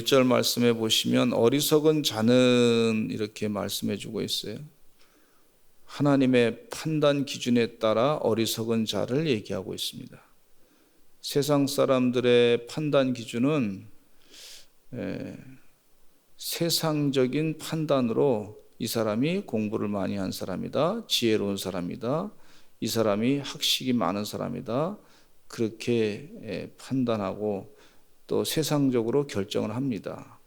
1절 말씀해 보시면 어리석은 자는 이렇게 말씀해 주고 있어요. 하나님의 판단 기준에 따라 어리석은 자를 얘기하고 있습니다. 세상 사람들의 판단 기준은 세상적인 판단으로 이 사람이 공부를 많이 한 사람이다, 지혜로운 사람이다, 이 사람이 학식이 많은 사람이다, 그렇게 판단하고 또 세상적으로 결정을 합니다.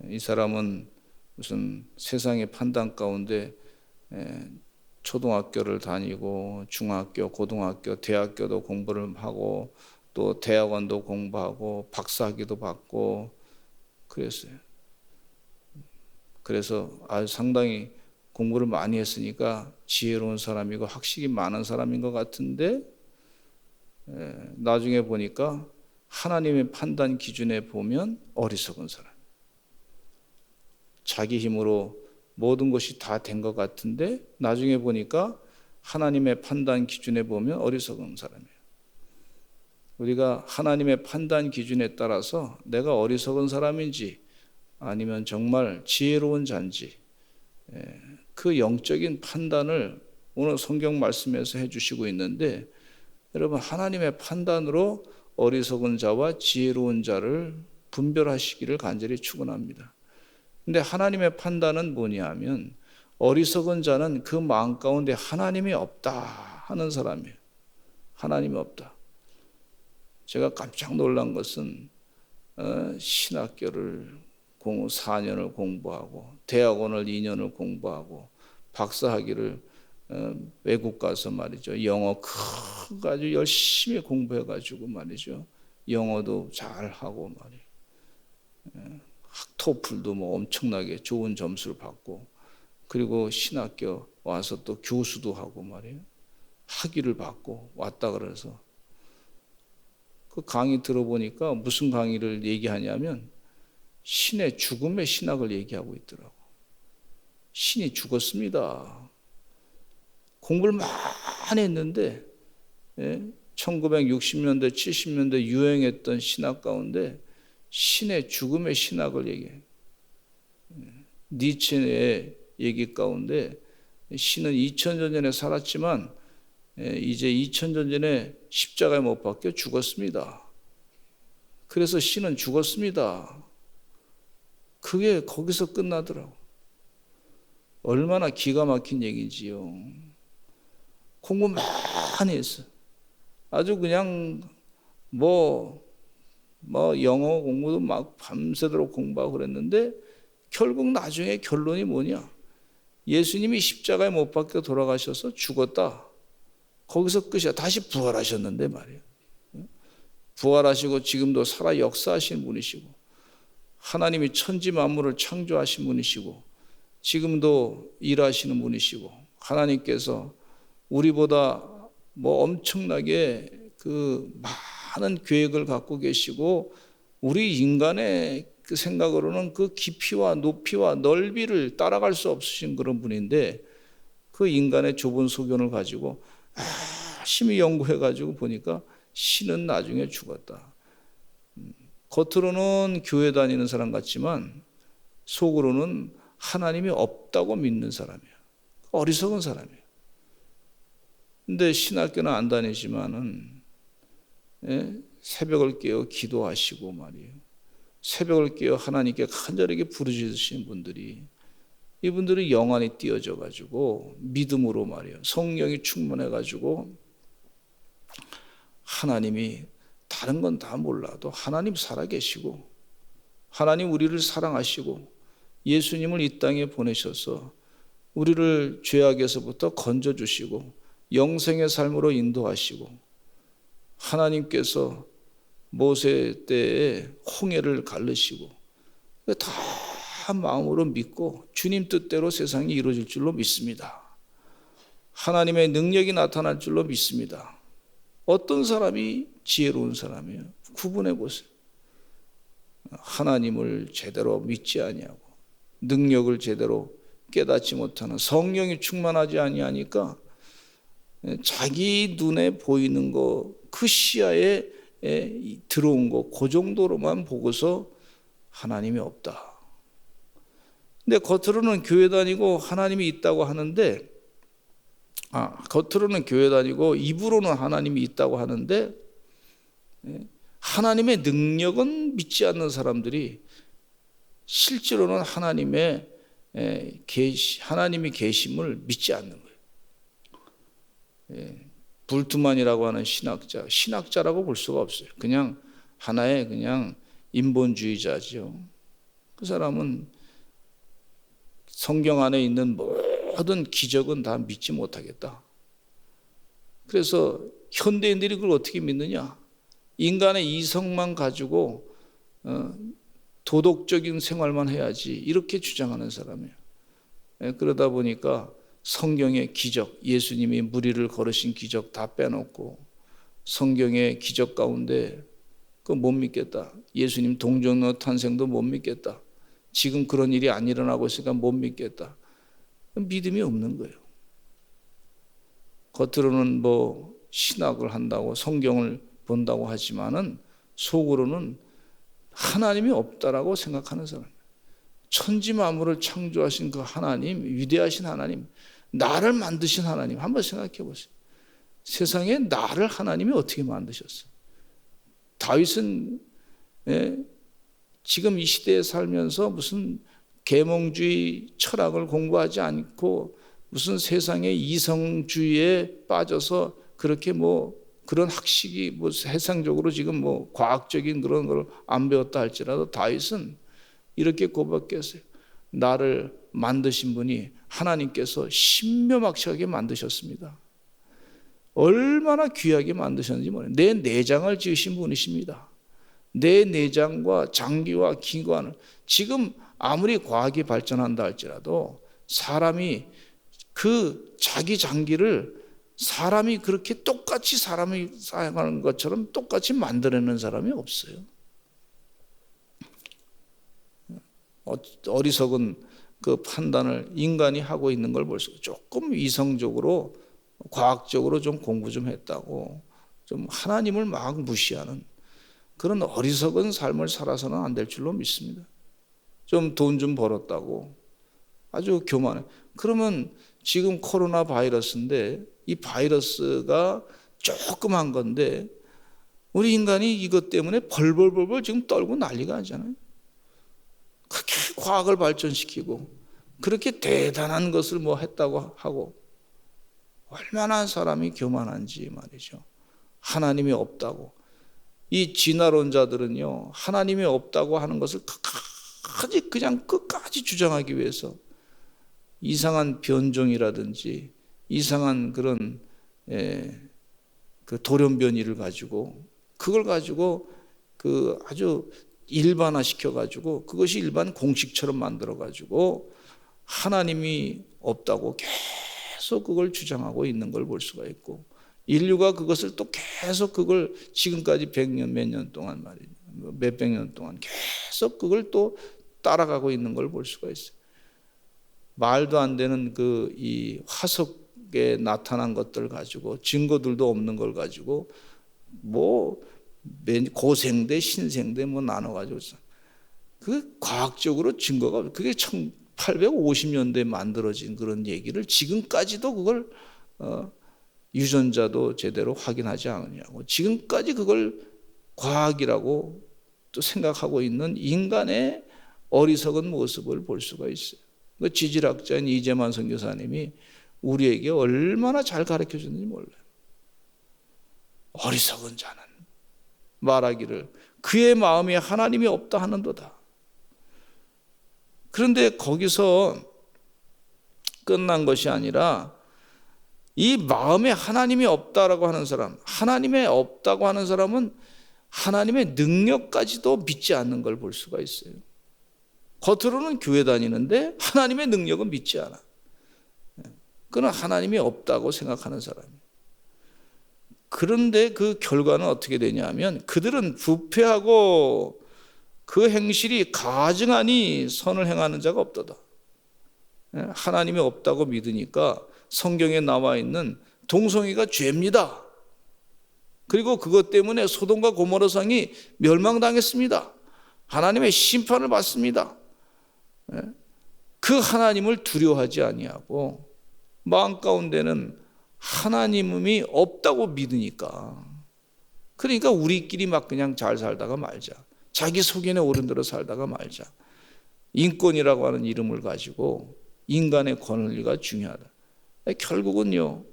이 사람은 무슨 세상의 판단 가운데 초등학교를 다니고 중학교, 고등학교, 대학교도 공부를 하고 또 대학원도 공부하고 박사학위도 받고 그랬어요. 그래서 상당히 공부를 많이 했으니까 지혜로운 사람이고 학식이 많은 사람인 것 같은데 나중에 보니까 하나님의 판단 기준에 보면 어리석은 사람. 자기 힘으로 모든 것이 다 된 것 같은데 나중에 보니까 하나님의 판단 기준에 보면 어리석은 사람이에요. 우리가 하나님의 판단 기준에 따라서 내가 어리석은 사람인지 아니면 정말 지혜로운 자인지 그 영적인 판단을 오늘 성경 말씀에서 해주시고 있는데 여러분 하나님의 판단으로 어리석은 자와 지혜로운 자를 분별하시기를 간절히 축원합니다. 근데 하나님의 판단은 뭐냐 하면 어리석은 자는 그 마음 가운데 하나님이 없다 하는 사람이에요. 하나님이 없다. 제가 깜짝 놀란 것은 신학교를 4년을 공부하고 대학원을 2년을 공부하고 박사학위를 외국 가서 말이죠. 영어 아주 열심히 공부해가지고 말이죠. 영어도 잘하고 말이에요. 토플도 뭐 엄청나게 좋은 점수를 받고 그리고 신학교 와서 또 교수도 하고 말이에요. 학위를 받고 왔다 그래서 그 강의 들어보니까 무슨 강의를 얘기하냐면 신의 죽음의 신학을 얘기하고 있더라고. 신이 죽었습니다. 공부를 많이 했는데 1960년대, 70년대 유행했던 신학 가운데 신의 죽음의 신학을 얘기해요. 니체의 얘기 가운데 신은 2000년 전에 살았지만 이제 2000년 전에 십자가에 못 박혀 죽었습니다. 그래서 신은 죽었습니다. 그게 거기서 끝나더라고. 얼마나 기가 막힌 얘기지요. 공부 많이 했어. 아주 그냥 영어 공부도 막 밤새도록 공부하고 그랬는데 결국 나중에 결론이 뭐냐? 예수님이 십자가에 못 박혀 돌아가셔서 죽었다. 거기서 끝이야. 다시 부활하셨는데 말이에요. 부활하시고 지금도 살아 역사하시는 분이시고 하나님이 천지 만물을 창조하신 분이시고 지금도 일하시는 분이시고 하나님께서 우리보다 엄청나게 그 많은 계획을 갖고 계시고 우리 인간의 그 생각으로는 그 깊이와 높이와 넓이를 따라갈 수 없으신 그런 분인데 그 인간의 좁은 소견을 가지고 열심히 연구해 가지고 보니까 신은 나중에 죽었다. 겉으로는 교회 다니는 사람 같지만 속으로는 하나님이 없다고 믿는 사람이에요. 어리석은 사람이에요. 근데 신학교는 안 다니지만은 새벽을 깨어 기도하시고 말이에요. 새벽을 깨어 하나님께 간절하게 부르짖으신 분들이 이분들이 영안이 띄어져 가지고 믿음으로 말이에요. 성령이 충만해 가지고 하나님이 다른 건 다 몰라도 하나님 살아계시고 하나님 우리를 사랑하시고 예수님을 이 땅에 보내셔서 우리를 죄악에서부터 건져주시고 영생의 삶으로 인도하시고 하나님께서 모세 때에 홍해를 갈르시고 다 마음으로 믿고 주님 뜻대로 세상이 이루어질 줄로 믿습니다. 하나님의 능력이 나타날 줄로 믿습니다. 어떤 사람이 지혜로운 사람이에요? 구분해 보세요. 하나님을 제대로 믿지 아니하고 능력을 제대로 깨닫지 못하는 성령이 충만하지 아니하니까 자기 눈에 보이는 거 그 시야에 들어온 거 그 정도로만 보고서 하나님이 없다. 근데 겉으로는 교회 다니고 하나님이 있다고 하는데, 겉으로는 교회 다니고 입으로는 하나님이 있다고 하는데, 하나님의 능력은 믿지 않는 사람들이 실제로는 하나님이 계심을 믿지 않는 거예요. 불트만이라고 하는 신학자라고 볼 수가 없어요. 그냥 하나의 그냥 인본주의자죠. 그 사람은 성경 안에 있는 모든 기적은 다 믿지 못하겠다. 그래서 현대인들이 그걸 어떻게 믿느냐? 인간의 이성만 가지고 도덕적인 생활만 해야지 이렇게 주장하는 사람이에요. 그러다 보니까 성경의 기적, 예수님이 무리를 걸으신 기적 다 빼놓고 성경의 기적 가운데 그거 못 믿겠다. 예수님 동정녀 탄생도 못 믿겠다. 지금 그런 일이 안 일어나고 있으니까 못 믿겠다. 믿음이 없는 거예요. 겉으로는 뭐 신학을 한다고 성경을 본다고 하지만은 속으로는 하나님이 없다라고 생각하는 사람. 천지 만물을 창조하신 그 하나님, 위대하신 하나님, 나를 만드신 하나님 한번 생각해 보세요. 세상에 나를 하나님이 어떻게 만드셨어요? 다윗은 지금 이 시대에 살면서 무슨 계몽주의 철학을 공부하지 않고 무슨 세상의 이성주의에 빠져서 그렇게 뭐 그런 학식이 뭐 세상적으로 지금 뭐 과학적인 그런 걸 안 배웠다 할지라도 다윗은 이렇게 고백했어요. 나를 만드신 분이 하나님께서 신묘막측하게 만드셨습니다. 얼마나 귀하게 만드셨는지 모르겠어요. 내 내장을 지으신 분이십니다. 내 내장과 장기와 기관을 지금 아무리 과학이 발전한다 할지라도 사람이 그 자기 장기를 사람이 그렇게 똑같이 사람이 사용하는 것처럼 똑같이 만들어내는 사람이 없어요. 어리석은 그 판단을 인간이 하고 있는 걸 볼 수 있어요. 조금 이성적으로 과학적으로 좀 공부 좀 했다고 좀 하나님을 막 무시하는 그런 어리석은 삶을 살아서는 안 될 줄로 믿습니다. 좀 돈 좀 벌었다고 아주 교만해. 그러면 지금 코로나 바이러스인데 이 바이러스가 조그만 건데 우리 인간이 이것 때문에 벌벌벌벌 지금 떨고 난리가 아니잖아요. 그렇게 과학을 발전시키고 그렇게 대단한 것을 뭐 했다고 하고 얼마나 사람이 교만한지 말이죠. 하나님이 없다고. 이 진화론자들은요, 하나님이 없다고 하는 것을 끝까지 주장하기 위해서 이상한 변종이라든지 이상한 그런 그 돌연변이를 가지고 그걸 가지고 그 아주 일반화시켜 가지고 그것이 일반 공식처럼 만들어 가지고 하나님이 없다고 계속 그걸 주장하고 있는 걸 볼 수가 있고 인류가 그것을 또 계속 그걸 지금까지 100년 몇 년 동안 말이죠. 몇백 년 동안 계속 그걸 또 따라가고 있는 걸 볼 수가 있어요. 말도 안 되는 그 이 화석에 나타난 것들 가지고 증거들도 없는 걸 가지고 뭐 고생대 신생대 뭐 나눠가지고 그 과학적으로 증거가 없어요. 그게 1850년대에 만들어진 그런 얘기를 지금까지도 그걸 유전자도 제대로 확인하지 않느냐고 지금까지 그걸 과학이라고 또 생각하고 있는 인간의 어리석은 모습을 볼 수가 있어요. 그 지질학자인 이재만 선교사님이 우리에게 얼마나 잘 가르쳐 줬는지 몰라요. 어리석은 자는 말하기를 그의 마음에 하나님이 없다 하는도다. 그런데 거기서 끝난 것이 아니라 이 마음에 하나님이 없다라고 하는 사람, 하나님이 없다고 하는 사람은 하나님의 능력까지도 믿지 않는 걸 볼 수가 있어요. 겉으로는 교회 다니는데 하나님의 능력은 믿지 않아. 그는 하나님이 없다고 생각하는 사람이에요. 그런데 그 결과는 어떻게 되냐면 그들은 부패하고 그 행실이 가증하니 선을 행하는 자가 없도다. 하나님이 없다고 믿으니까 성경에 나와 있는 동성애가 죄입니다. 그리고 그것 때문에 소돔과 고모라 성이 멸망당했습니다. 하나님의 심판을 받습니다. 그 하나님을 두려워하지 아니하고 마음 가운데는 하나님이 없다고 믿으니까, 그러니까 우리끼리 막 그냥 잘 살다가 말자, 자기 속인에 오른 대로 살다가 말자, 인권이라고 하는 이름을 가지고 인간의 권리가 중요하다. 결국은요,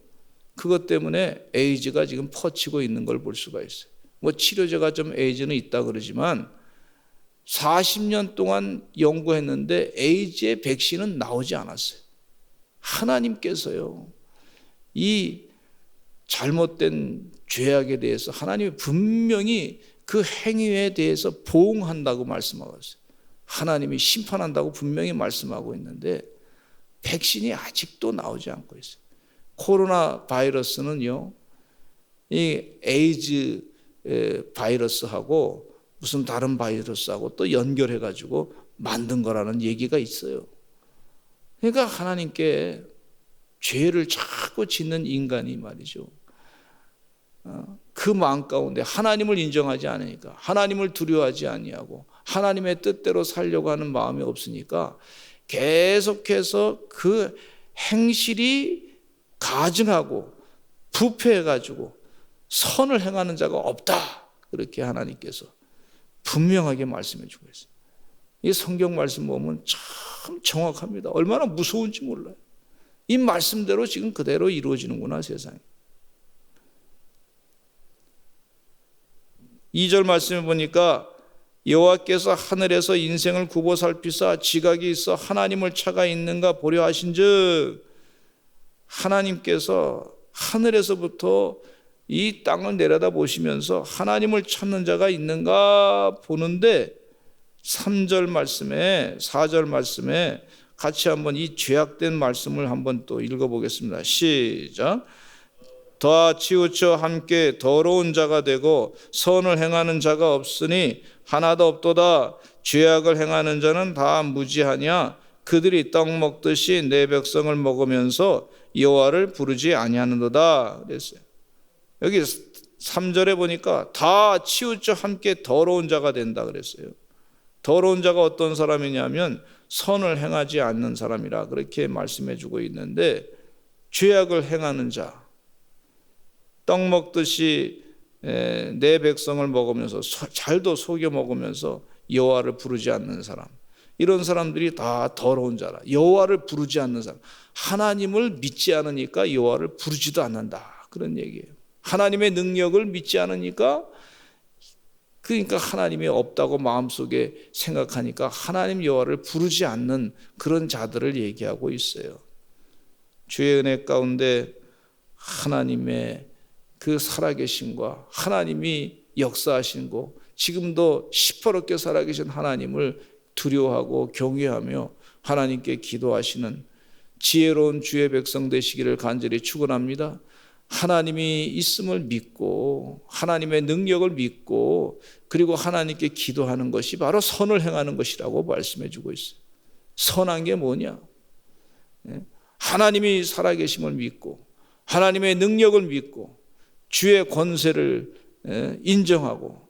그것 때문에 에이즈가 지금 퍼지고 있는 걸 볼 수가 있어요. 뭐 치료제가 좀 에이즈는 있다 그러지만 40년 동안 연구했는데 에이즈의 백신은 나오지 않았어요. 하나님께서요, 이 잘못된 죄악에 대해서 하나님이 분명히 그 행위에 대해서 보응한다고 말씀하고 있어요. 하나님이 심판한다고 분명히 말씀하고 있는데 백신이 아직도 나오지 않고 있어요. 코로나 바이러스는요, 이 에이즈 바이러스하고 무슨 다른 바이러스하고 또 연결해가지고 만든 거라는 얘기가 있어요. 그러니까 하나님께 죄를 자꾸 짓는 인간이 말이죠, 그 마음 가운데 하나님을 인정하지 않으니까, 하나님을 두려워하지 아니하고 하나님의 뜻대로 살려고 하는 마음이 없으니까 계속해서 그 행실이 가증하고 부패해가지고 선을 행하는 자가 없다, 그렇게 하나님께서 분명하게 말씀해 주고 있어요. 이 성경 말씀 보면 참 정확합니다. 얼마나 무서운지 몰라요. 이 말씀대로 지금 그대로 이루어지는구나, 세상에. 2절 말씀해 보니까 여호와께서 하늘에서 인생을 굽어 살피사 지각이 있어 하나님을 차가 있는가 보려 하신즉, 하나님께서 하늘에서부터 이 땅을 내려다 보시면서 하나님을 찾는 자가 있는가 보는데 3절 말씀에 4절 말씀에 같이 한번 이 죄악된 말씀을 한번 또 읽어보겠습니다. 시작. 다 치우쳐 함께 더러운 자가 되고 선을 행하는 자가 없으니 하나도 없도다. 죄악을 행하는 자는 다 무지하냐. 그들이 떡 먹듯이 내 백성을 먹으면서 여호와를 부르지 아니하는도다 그랬어요. 여기 3절에 보니까 다 치우쳐 함께 더러운 자가 된다 그랬어요. 더러운 자가 어떤 사람이냐면 선을 행하지 않는 사람이라 그렇게 말씀해 주고 있는데, 죄악을 행하는 자, 떡 먹듯이 내 백성을 먹으면서 잘도 속여 먹으면서 여호와를 부르지 않는 사람, 이런 사람들이 다 더러운 자라. 여호와를 부르지 않는 사람, 하나님을 믿지 않으니까 여호와를 부르지도 않는다, 그런 얘기예요. 하나님의 능력을 믿지 않으니까, 그러니까 하나님이 없다고 마음속에 생각하니까 하나님 여호와를 부르지 않는 그런 자들을 얘기하고 있어요. 주의 은혜 가운데 하나님의 그 살아계심과 하나님이 역사하신 거, 지금도 시퍼렇게 살아계신 하나님을 두려워하고 경외하며 하나님께 기도하시는 지혜로운 주의 백성 되시기를 간절히 축원합니다. 하나님이 있음을 믿고 하나님의 능력을 믿고 그리고 하나님께 기도하는 것이 바로 선을 행하는 것이라고 말씀해 주고 있어요. 선한 게 뭐냐? 하나님이 살아계심을 믿고 하나님의 능력을 믿고 주의 권세를 인정하고,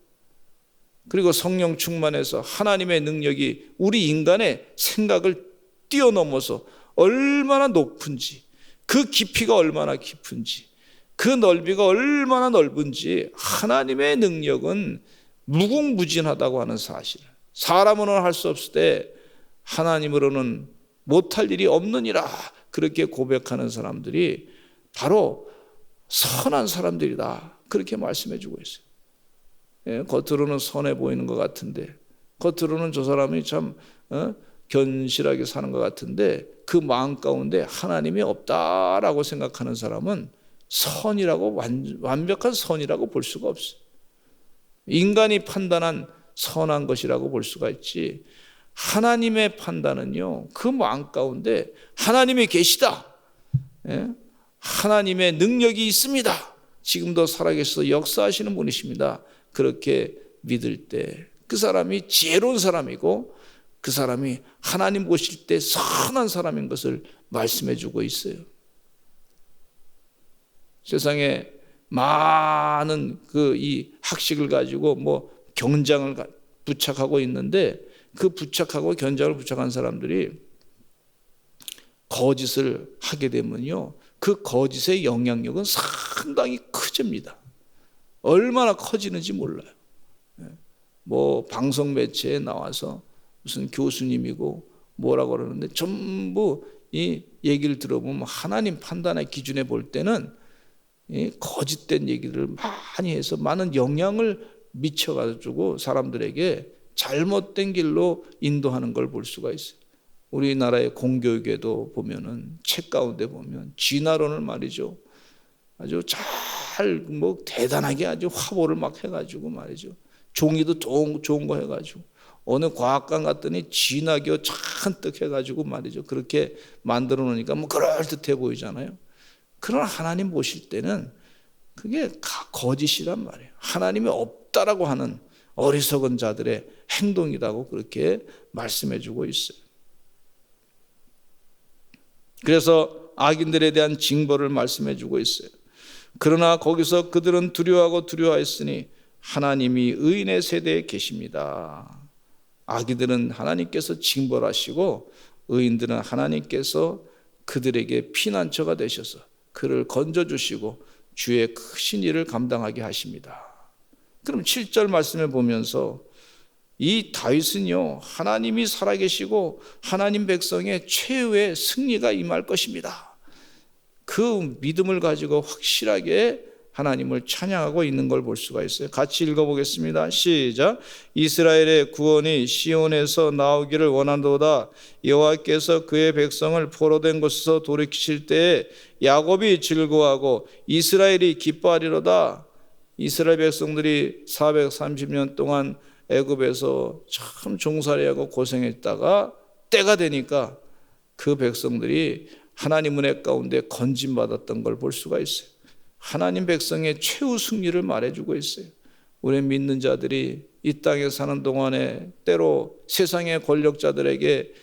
그리고 성령 충만해서 하나님의 능력이 우리 인간의 생각을 뛰어넘어서 얼마나 높은지, 그 깊이가 얼마나 깊은지, 그 넓이가 얼마나 넓은지 하나님의 능력은 무궁무진하다고 하는 사실, 사람으로는 할 수 없을 때 하나님으로는 못할 일이 없느니라, 그렇게 고백하는 사람들이 바로 선한 사람들이다, 그렇게 말씀해 주고 있어요. 겉으로는 선해 보이는 것 같은데, 겉으로는 저 사람이 참 견실하게 사는 것 같은데 그 마음 가운데 하나님이 없다라고 생각하는 사람은 선이라고, 완벽한 선이라고 볼 수가 없어요. 인간이 판단한 선한 것이라고 볼 수가 있지, 하나님의 판단은요, 그 마음 가운데 하나님이 계시다, 하나님의 능력이 있습니다, 지금도 살아계셔서 역사하시는 분이십니다, 그렇게 믿을 때 그 사람이 지혜로운 사람이고 그 사람이 하나님 보실 때 선한 사람인 것을 말씀해 주고 있어요. 세상에 많은 이 학식을 가지고 뭐 견장을 부착하고 있는데 그 부착하고 견장을 부착한 사람들이 거짓을 하게 되면요, 그 거짓의 영향력은 상당히 커집니다. 얼마나 커지는지 몰라요. 뭐 방송 매체에 나와서 무슨 교수님이고 뭐라고 그러는데 전부 이 얘기를 들어보면 하나님 판단의 기준에 볼 때는 이 거짓된 얘기를 많이 해서 많은 영향을 미쳐가지고 사람들에게 잘못된 길로 인도하는 걸 볼 수가 있어요. 우리나라의 공교육에도 보면은 책 가운데 보면 진화론을 말이죠, 아주 잘 뭐 대단하게 아주 화보를 막 해가지고 말이죠, 종이도 좋은 거 해가지고 어느 과학관 갔더니 진화교 잔뜩 해가지고 말이죠, 그렇게 만들어 놓으니까 뭐 그럴듯해 보이잖아요. 그러나 하나님 보실 때는 그게 거짓이란 말이에요. 하나님이 없다라고 하는 어리석은 자들의 행동이라고 그렇게 말씀해 주고 있어요. 그래서 악인들에 대한 징벌을 말씀해 주고 있어요. 그러나 거기서 그들은 두려워하고 두려워했으니 하나님이 의인의 세대에 계십니다. 악인들은 하나님께서 징벌하시고 의인들은 하나님께서 그들에게 피난처가 되셔서 그를 건져주시고 주의 크신 일을 감당하게 하십니다. 그럼 7절 말씀을 보면서 이 다윗은요, 하나님이 살아계시고 하나님 백성의 최후의 승리가 임할 것입니다, 그 믿음을 가지고 확실하게 하나님을 찬양하고 있는 걸 볼 수가 있어요. 같이 읽어보겠습니다. 시작. 이스라엘의 구원이 시온에서 나오기를 원하노다. 여호와께서 그의 백성을 포로된 곳에서 돌이키실 때에 야곱이 즐거워하고 이스라엘이 기뻐하리로다. 이스라엘 백성들이 430년 동안 애굽에서 참 종살이하고 고생했다가 때가 되니까 그 백성들이 하나님 은혜 가운데 건짐받았던 걸 볼 수가 있어요. 하나님 백성의 최후 승리를 말해주고 있어요. 우리 믿는 자들이 이 땅에 사는 동안에 때로 세상의 권력자들에게,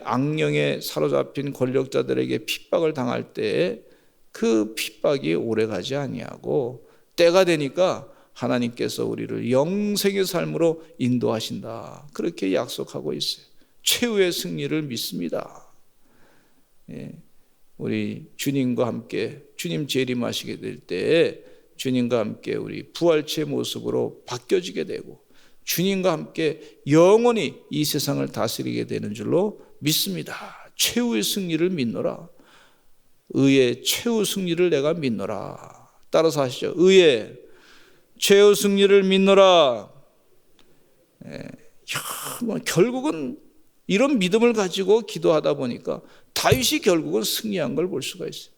악령에 사로잡힌 권력자들에게 핍박을 당할 때 그 핍박이 오래가지 아니하고 때가 되니까 하나님께서 우리를 영생의 삶으로 인도하신다, 그렇게 약속하고 있어요. 최후의 승리를 믿습니다. 우리 주님과 함께 주님 재림하시게 될 때에 주님과 함께 우리 부활체의 모습으로 바뀌어지게 되고 주님과 함께 영원히 이 세상을 다스리게 되는 줄로 믿습니다. 최후의 승리를 믿노라. 의의 최후 승리를 내가 믿노라. 따라서 하시죠. 의의 최후 승리를 믿노라. 결국은 이런 믿음을 가지고 기도하다 보니까 다윗이 결국은 승리한 걸 볼 수가 있어요.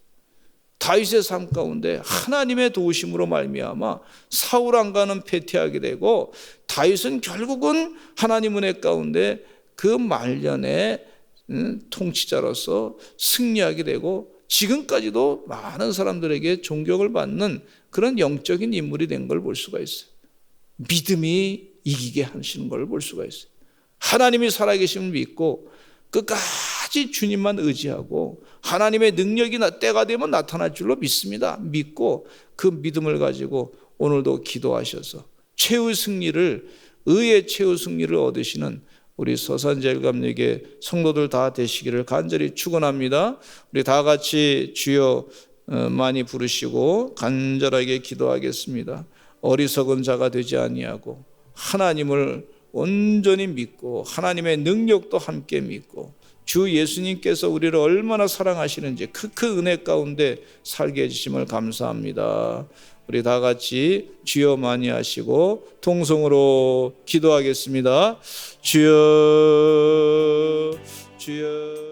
다윗의 삶 가운데 하나님의 도우심으로 말미암아 사울 왕과는 패퇴하게 되고 다윗은 결국은 하나님 은혜 가운데 그 말년에 통치자로서 승리하게 되고 지금까지도 많은 사람들에게 존경을 받는 그런 영적인 인물이 된 걸 볼 수가 있어요. 믿음이 이기게 하시는 걸 볼 수가 있어요. 하나님이 살아계심을 믿고 끝까지 주님만 의지하고 하나님의 능력이 때가 되면 나타날 줄로 믿습니다. 믿고 그 믿음을 가지고 오늘도 기도하셔서 최후 승리를, 의의 최후 승리를 얻으시는 우리 서산제일감리교 성도들 다 되시기를 간절히 축원합니다. 우리 다 같이 주여 많이 부르시고 간절하게 기도하겠습니다. 어리석은 자가 되지 아니하고 하나님을 온전히 믿고 하나님의 능력도 함께 믿고 주 예수님께서 우리를 얼마나 사랑하시는지 그 은혜 가운데 살게 해주심을 감사합니다. 우리 다 같이 주여 많이 하시고 통성으로 기도하겠습니다. 주여 주여.